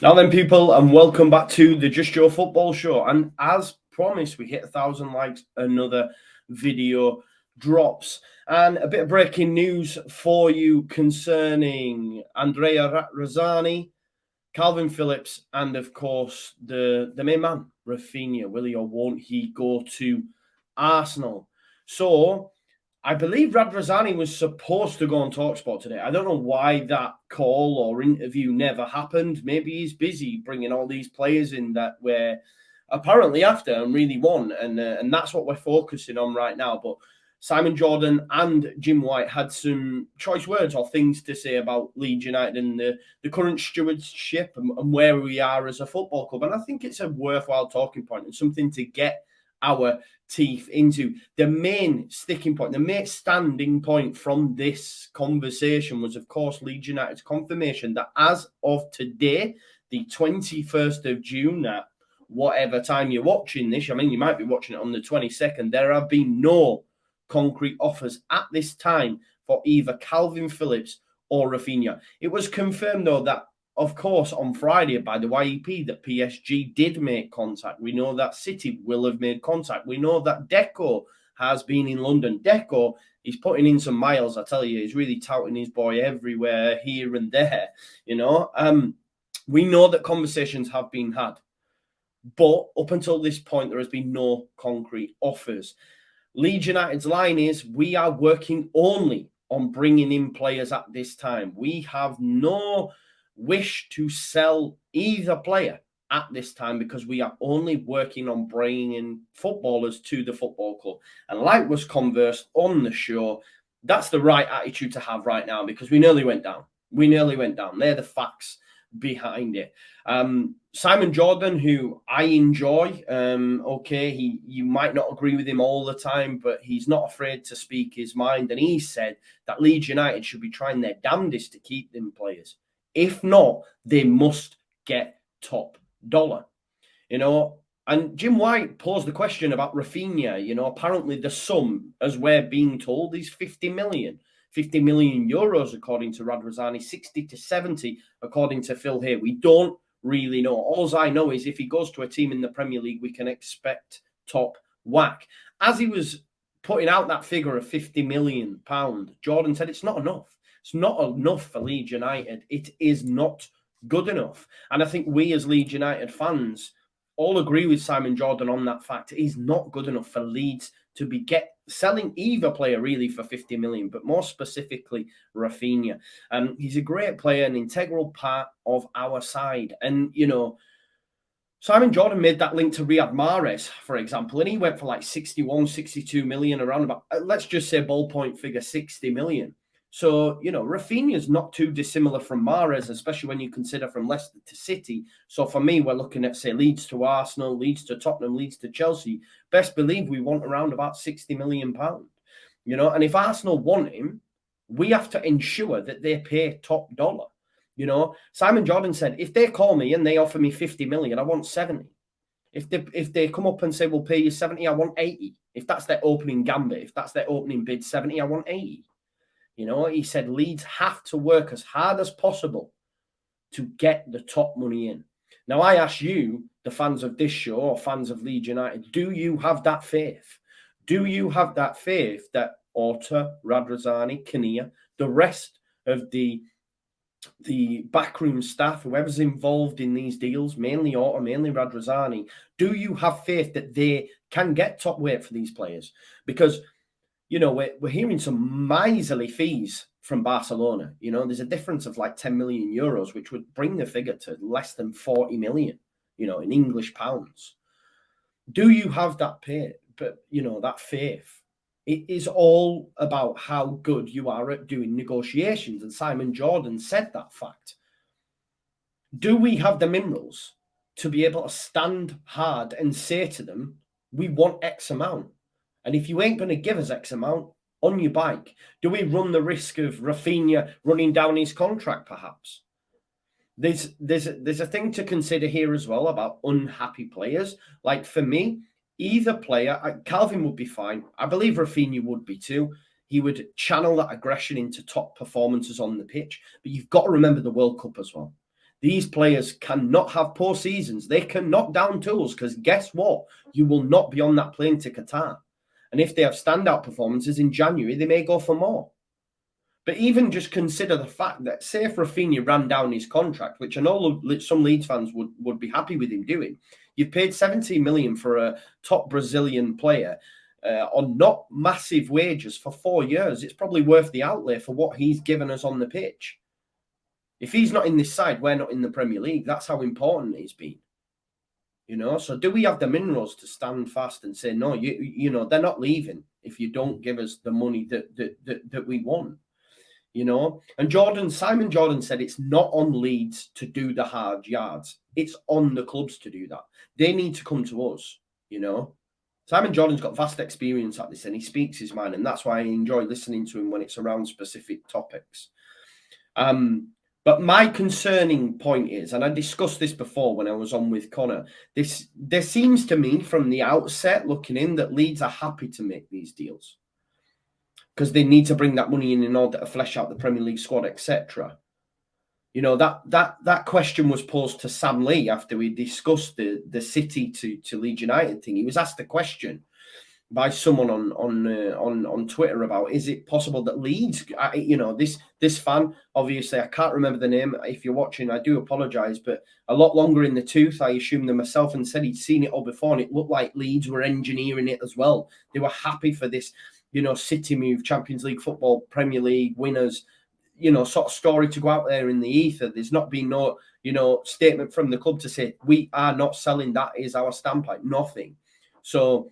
Now then, people, and welcome back to the Just Joe Football Show. And as promised, we hit 1,000 likes, another video drops. And a bit of breaking news for you concerning Andrea Radrizzani, Kalvin Phillips, and of course, the main man, Raphinha. Will he or won't he go to Arsenal? So I believe Radrizzani was supposed to go on TalkSport today. I don't know why that call or interview never happened. Maybe he's busy bringing all these players in that we're apparently after and really want, and that's what we're focusing on right now. But Simon Jordan and Jim White had some choice words or things to say about Leeds United and the current stewardship and where we are as a football club. And I think it's a worthwhile talking point and something to get our teeth into. The main sticking point, the main standing point from this conversation was, of course, Leeds United's confirmation that as of today, the 21st of June, at whatever time you're watching this, I mean, you might be watching it on the 22nd, there have been no concrete offers at this time for either Kalvin Phillips or Raphinha. It was confirmed, though, that of course, on Friday by the YEP that PSG did make contact. We know that City will have made contact. We know that Deco has been in London. Deco, he's putting in some miles, I tell you. He's really touting his boy everywhere, here and there, you know. We know that conversations have been had. But up until this point, there has been no concrete offers. Leeds United's line is, we are working only on bringing in players at this time. We have no wish to sell either player at this time because we are only working on bringing in footballers to the football club. And like was conversed on the show, that's the right attitude to have right now because we nearly went down. They're the facts behind it. Simon Jordan, who I enjoy, you might not agree with him all the time, but he's not afraid to speak his mind. And he said that Leeds United should be trying their damnedest to keep them players. If not, they must get top dollar, you know. And Jim White posed the question about Raphinha. You know, apparently the sum, as we're being told, is 50 million. 50 million euros, according to Radrizzani, 60 to 70, according to Phil here. We don't really know. All I know is if he goes to a team in the Premier League, we can expect top whack. As he was putting out that figure of £50 million, Jordan said it's not enough. It's not enough for Leeds United. It is not good enough. And I think we as Leeds United fans all agree with Simon Jordan on that fact. It is not good enough for Leeds to be selling either player really for 50 million, but more specifically Raphinha. He's a great player, an integral part of our side. And, you know, Simon Jordan made that link to Riyad Mahrez, for example, and he went for like 61, 62 million, around about, let's just say ballpoint figure 60 million. So, you know, Raphinha is not too dissimilar from Mahrez, especially when you consider from Leicester to City. So for me, we're looking at, say, Leeds to Arsenal, Leeds to Tottenham, Leeds to Chelsea. Best believe we want around about £60 million. You know, and if Arsenal want him, we have to ensure that they pay top dollar. You know, Simon Jordan said, if they call me and they offer me 50 million, I want 70. If they come up and say, we'll pay you 70, I want 80. If that's their opening gambit, if that's their opening bid, 70, I want 80. You know, he said Leeds have to work as hard as possible to get the top money in. Now, I ask you, the fans of this show or fans of Leeds United, do you have that faith? Do you have that faith that Orta, Radrizzani, Kinnear, the rest of the backroom staff, whoever's involved in these deals, mainly Orta, mainly Radrizzani, do you have faith that they can get top weight for these players? Because you know, we're hearing some miserly fees from Barcelona. You know, there's a difference of like 10 million euros, which would bring the figure to less than 40 million, you know, in English pounds. Do you have that that faith? It is all about how good you are at doing negotiations. And Simon Jordan said that fact. Do we have the minerals to be able to stand hard and say to them, we want X amount? And if you ain't going to give us X amount, on your bike, do we run the risk of Raphinha running down his contract, perhaps? There's a thing to consider here as well about unhappy players. Like for me, either player, Kalvin would be fine. I believe Raphinha would be too. He would channel that aggression into top performances on the pitch. But you've got to remember the World Cup as well. These players cannot have poor seasons. They can knock down tools because guess what? You will not be on that plane to Qatar. And if they have standout performances in January, they may go for more. But even just consider the fact that, say, if Raphinha ran down his contract, which I know some Leeds fans would be happy with him doing, you've paid 17 million for a top Brazilian player on not massive wages for 4 years. It's probably worth the outlay for what he's given us on the pitch. If he's not in this side, we're not in the Premier League. That's how important he's been. You know, so do we have the minerals to stand fast and say, no, you know, they're not leaving if you don't give us the money that we want? You know, and Simon Jordan said it's not on Leeds to do the hard yards. It's on the clubs to do that. They need to come to us, you know. Simon Jordan's got vast experience at this and he speaks his mind, and that's why I enjoy listening to him when it's around specific topics. But my concerning point is, and I discussed this before when I was on with Connor, there seems to me from the outset looking in that Leeds are happy to make these deals because they need to bring that money in order to flesh out the Premier League squad, etc. You know, that question was posed to Sam Lee after we discussed the City to Leeds United thing. He was asked a question by someone on Twitter about, is it possible that Leeds, you know, this fan, obviously I can't remember the name. If you're watching, I do apologise, but a lot longer in the tooth, I assume, than myself, and said he'd seen it all before, and it looked like Leeds were engineering it as well. They were happy for this, you know, City move, Champions League football, Premier League winners, you know, sort of story to go out there in the ether. There's not been no, you know, statement from the club to say, we are not selling, that is our standpoint, nothing. So,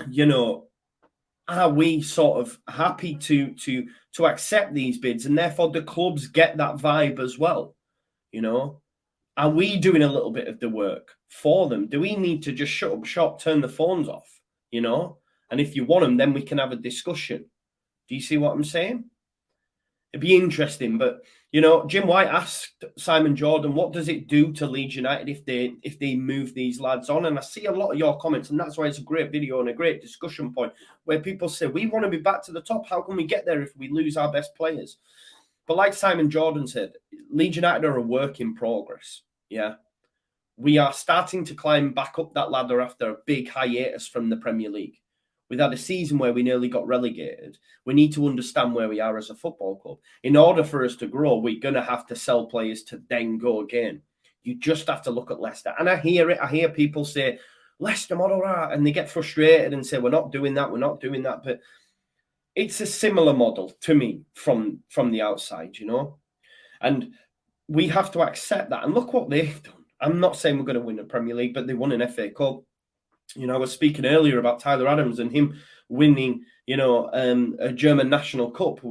you know, are we sort of happy to accept these bids, and therefore the clubs get that vibe as well? You know, are we doing a little bit of the work for them? Do we need to just shut up shop, turn the phones off? You know, and if you want them, then we can have a discussion. Do you see what I'm saying? It'd be interesting, but you know, Jim White asked Simon Jordan, what does it do to Leeds United if they move these lads on? And I see a lot of your comments, and that's why it's a great video and a great discussion point where people say, we want to be back to the top. How can we get there if we lose our best players? But like Simon Jordan said, Leeds United are a work in progress. Yeah. We are starting to climb back up that ladder after a big hiatus from the Premier League. We've had a season where we nearly got relegated. We need to understand where we are as a football club. In order for us to grow, we're going to have to sell players to then go again. You just have to look at Leicester. And I hear it. I hear people say, Leicester model, and they get frustrated and say, we're not doing that, we're not doing that. But it's a similar model to me from the outside, you know. And we have to accept that. And look what they've done. I'm not saying we're going to win the Premier League, but they won an FA Cup. You know, I was speaking earlier about Tyler Adams and him winning, you know, a German national cup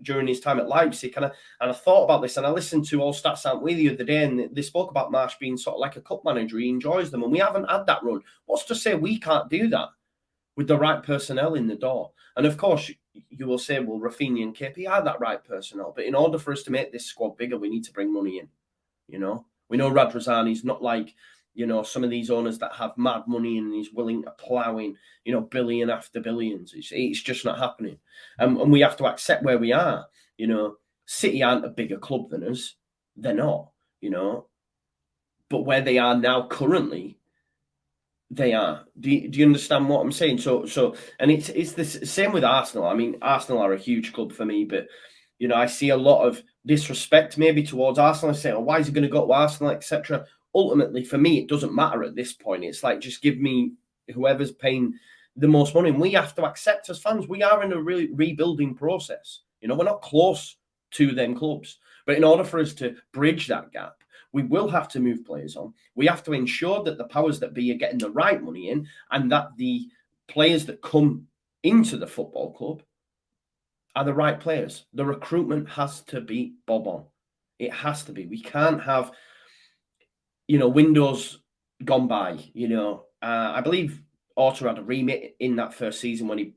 during his time at Leipzig. And I thought about this, and I listened to All Stats Aren't We the other day, and they spoke about Marsh being sort of like a cup manager. He enjoys them, and we haven't had that run. What's to say we can't do that with the right personnel in the door? And of course, you will say, well, Raphinha and KP are that right personnel. But in order for us to make this squad bigger, we need to bring money in. You know, we know Radrizzani's not like, you know, some of these owners that have mad money and he's willing to plow in, you know, billion after billions. It's just not happening. And we have to accept where we are. You know, City aren't a bigger club than us. They're not, you know. But where they are now currently, they are. Do you understand what I'm saying? So, and it's the same with Arsenal. I mean, Arsenal are a huge club for me, but, you know, I see a lot of disrespect maybe towards Arsenal. I say, oh, why is he going to go to Arsenal, etc. Ultimately, for me, it doesn't matter at this point. It's like, just give me whoever's paying the most money. And we have to accept as fans, we are in a really rebuilding process. You know, we're not close to them clubs. But in order for us to bridge that gap, we will have to move players on. We have to ensure that the powers that be are getting the right money in, and that the players that come into the football club are the right players. The recruitment has to be bob on. It has to be. We can't have, you know, windows gone by. You know, I believe Orta had a remit in that first season when he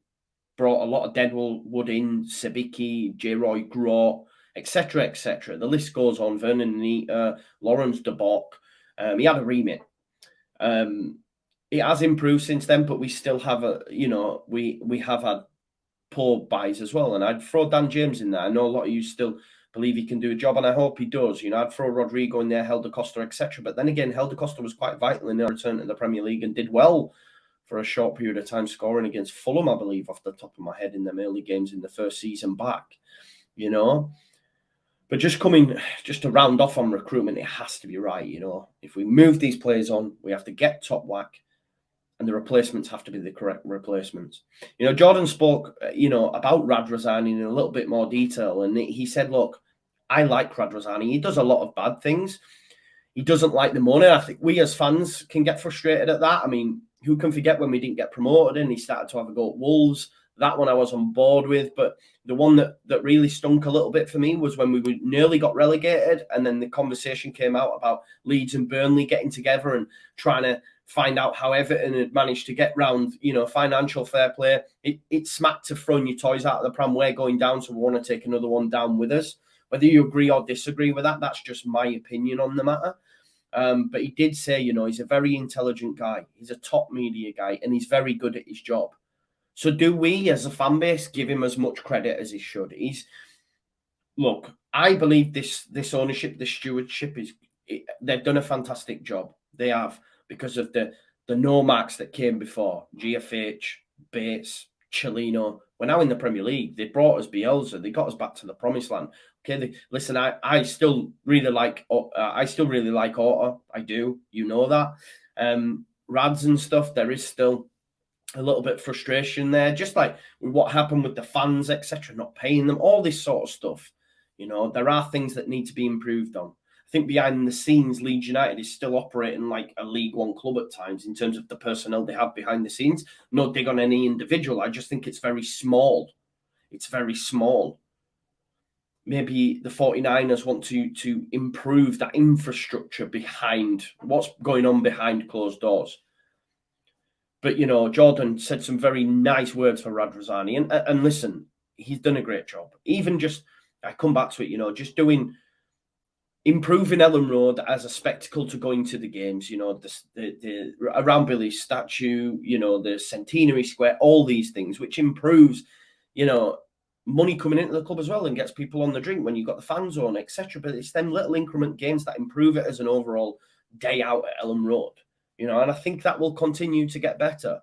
brought a lot of Deadwood in, Sabiki, J. Roy Groat, etc., etc. The list goes on. Vernon Anita, Lawrence de Bock. He had a remit. It has improved since then, but we still have we have had poor buys as well. And I'd throw Dan James in there. I know a lot of you still believe he can do a job, and I hope he does. You know, I'd throw Rodrigo in there, Helder Costa, etc. But then again, Helder Costa was quite vital in their return to the Premier League and did well for a short period of time, scoring against Fulham, I believe, off the top of my head, in them early games in the first season back. You know, but just to round off on recruitment, it has to be right. You know, if we move these players on, we have to get top whack, and the replacements have to be the correct replacements. You know, Jordan spoke, about Radrizzani in a little bit more detail, and he said, look, I like Radrizzani. He does a lot of bad things. He doesn't like the money. I think we as fans can get frustrated at that. I mean, who can forget when we didn't get promoted and he started to have a go at Wolves? That one I was on board with. But the one that really stunk a little bit for me was when we nearly got relegated, and then the conversation came out about Leeds and Burnley getting together and trying to find out how Everton had managed to get round, financial fair play. It smacked to throwing your toys out of the pram. We're going down, so we want to take another one down with us. Whether you agree or disagree with that, that's just my opinion on the matter. But he did say, he's a very intelligent guy. He's a top media guy, and he's very good at his job. So do we, as a fan base, give him as much credit as he should? Look, I believe this ownership, this stewardship, they've done a fantastic job. They have, because of the no marks that came before. GFH, Bates, Cellino. We're now in the Premier League. They brought us Bielsa. They got us back to the promised land. Okay, listen, I still really like Orta. I do. You know that. Rads and stuff, there is still a little bit of frustration there, just like with what happened with the fans, etc., not paying them, all this sort of stuff. There are things that need to be improved on. I think behind the scenes, Leeds United is still operating like a League One club at times in terms of the personnel they have behind the scenes. No dig on any individual. I just think it's very small. It's very small. Maybe the 49ers want to improve that infrastructure behind what's going on behind closed doors. But, Jordan said some very nice words for Radrizzani. And listen, he's done a great job. Even just, I come back to it, just improving Ellen Road as a spectacle to going to the games, the around Billy's statue, the Centenary Square, all these things, which improves, money coming into the club as well and gets people on the drink when you've got the fan zone, etc. But it's them little increment gains that improve it as an overall day out at Ellen Road, and I think that will continue to get better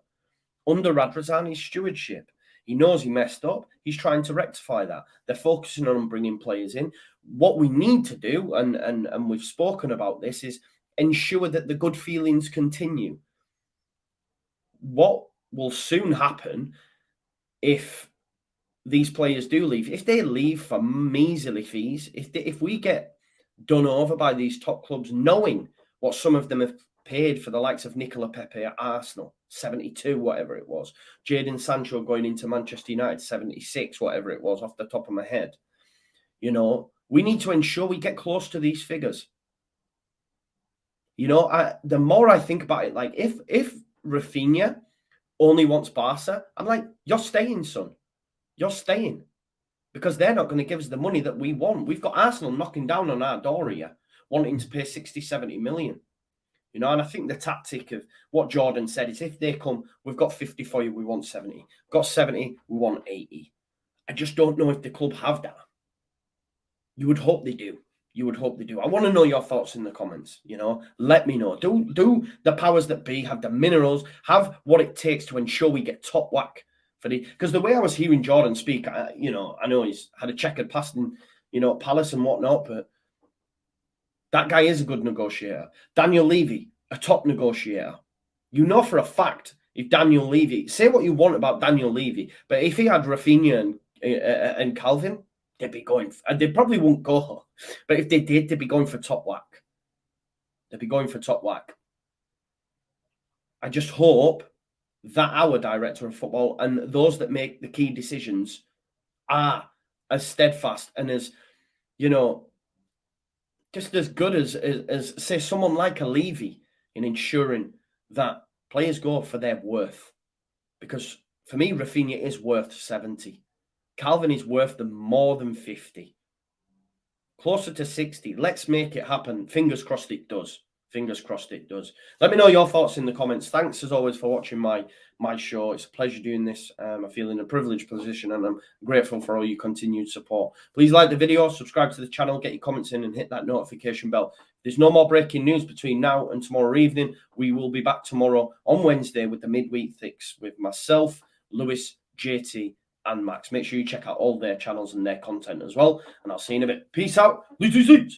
under Radrizzani's stewardship. He knows he messed up. He's trying to rectify that. They're focusing on bringing players in. What we need to do, and we've spoken about this, is ensure that the good feelings continue. What will soon happen if these players do leave? If they leave for measly fees, if we get done over by these top clubs, knowing what some of them have paid for the likes of Nicola Pepe at Arsenal, 72, whatever it was. Jadon Sancho going into Manchester United, 76, whatever it was, off the top of my head. We need to ensure we get close to these figures. The more I think about it, like if Raphinha only wants Barca, I'm like, you're staying, son. You're staying. Because they're not going to give us the money that we want. We've got Arsenal knocking down on our door here, wanting to pay 60, 70 million. And I think the tactic of what Jordan said is, if they come, we've got 50 for you, we want 70. Got 70, we want 80. I just don't know if the club have that. You would hope they do. I want to know your thoughts in the comments. Let me know. Do the powers that be have the minerals, have what it takes to ensure we get top whack for because the way I was hearing Jordan speak, I know he's had a checkered past in, Palace and whatnot, but that guy is a good negotiator. Daniel Levy, a top negotiator. For a fact, if Daniel Levy, say what you want about Daniel Levy, but if he had Raphinha and Kalvin, they'd be going, and they probably won't go. But if they did, they'd be going for top whack. I just hope that our director of football and those that make the key decisions are as steadfast and as, just as good as say someone like a Levy in ensuring that players go for their worth. Because for me, Raphinha is worth 70. Kalvin is worth more than 50. Closer to 60. Let's make it happen. Fingers crossed it does. Fingers crossed it does. Let me know your thoughts in the comments. Thanks as always for watching my show. It's a pleasure doing this. I feel in a privileged position and I'm grateful for all your continued support. Please like the video, subscribe to the channel, get your comments in and hit that notification bell. There's no more breaking news between now and tomorrow evening. We will be back tomorrow on Wednesday with the midweek fix with myself, Lewis, JT and Max. Make sure you check out all their channels and their content as well. And I'll see you in a bit. Peace out. Leeds.